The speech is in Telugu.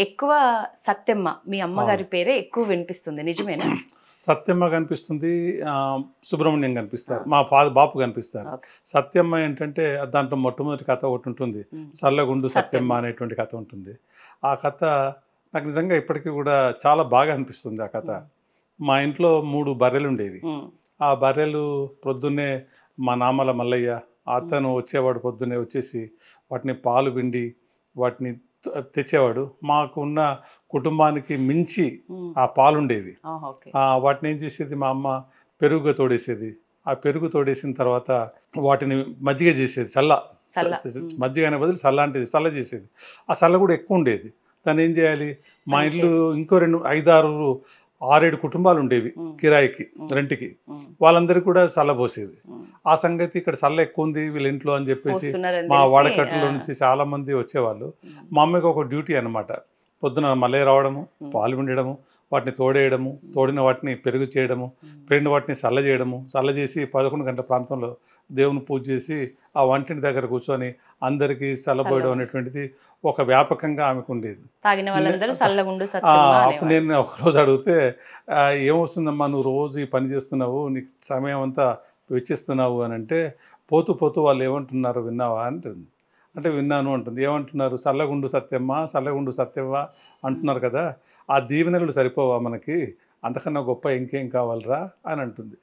ఎక్కువ సత్యమ్మ మీ అమ్మగారి పేరే ఎక్కువ వినిపిస్తుంది, నిజమేనా? సత్యమ్మ కనిపిస్తుంది, సుబ్రహ్మణ్యం కనిపిస్తారు, మా బాపు కనిపిస్తారు. ఓకే. సత్యమ్మ ఏంటంటే దాంట్లో మొట్టమొదటి కథ ఒకటి ఉంటుంది, సల్లగుండు సత్యమ్మ అనేటువంటి కథ ఉంటుంది. ఆ కథ నాకు నిజంగా ఇప్పటికీ కూడా చాలా బాగా అనిపిస్తుంది ఆ కథ. మా ఇంట్లో 3 బర్రెలు ఉండేవి. ఆ బర్రెలు పొద్దున్నే మా నామల మల్లయ్య అతను వచ్చేవాడు, పొద్దున్నే వచ్చేసి వాటిని పాలు పిండి వాటిని తెచ్చేవాడు. మాకున్న కుటుంబానికి మించి ఆ పాలుండేవి. వాటిని ఏం చేసేది మా అమ్మ, పెరుగుగా తోడేసేది. ఆ పెరుగు తోడేసిన తర్వాత వాటిని మజ్జిగ చేసేది, మజ్జిగ అనే బదులు చల్ల చేసేది. ఆ చల్ల కూడా ఎక్కువ ఉండేది. దాన్ని ఏం చేయాలి, మా ఇల్లు ఇంకో 5, 6 కుటుంబాలు ఉండేవి కిరాయికి, రెంట్కి. వాళ్ళందరికీ కూడా చల్ల పోసేది. ఆ సంగతి ఇక్కడ చల్ల ఎక్కువ ఉంది వీళ్ళ ఇంట్లో అని చెప్పేసి మా వాడకట్టులో నుంచి చాలా మంది వచ్చేవాళ్ళు. మా అమ్మకి ఒక డ్యూటీ అనమాట, పొద్దున మళ్ళీ రావడము, పాలు పిండడము, వాటిని తోడేయడము, తోడిన వాటిని పెరుగు చేయడము, పెరిగిన వాటిని చల్ల చేయడము, చల్ల చేసి 11 గంటల ప్రాంతంలో దేవుని పూజ చేసి ఆ వంటింటి దగ్గర కూర్చొని అందరికీ చల్లబోయడం అనేటువంటిది ఒక వ్యాపకంగా ఆమెకు ఉండేది. అప్పుడు నేను ఒకరోజు అడిగితే, ఏమొస్తుందమ్మా నువ్వు రోజు ఈ పని చేస్తున్నావు, నీకు సమయం అంతా వెచ్చిస్తున్నావు అని అంటే, పోతూ పోతూ వాళ్ళు ఏమంటున్నారు విన్నావా అంటుంది. అంటే విన్నాను అంటుంది. ఏమంటున్నారు, చల్లగుండు సత్యవ్వ అంటున్నారు కదా, ఆ దీవెనలు సరిపోవా మనకి, అంతకన్నా గొప్ప ఇంకేం కావాలరా అని అంటుంది.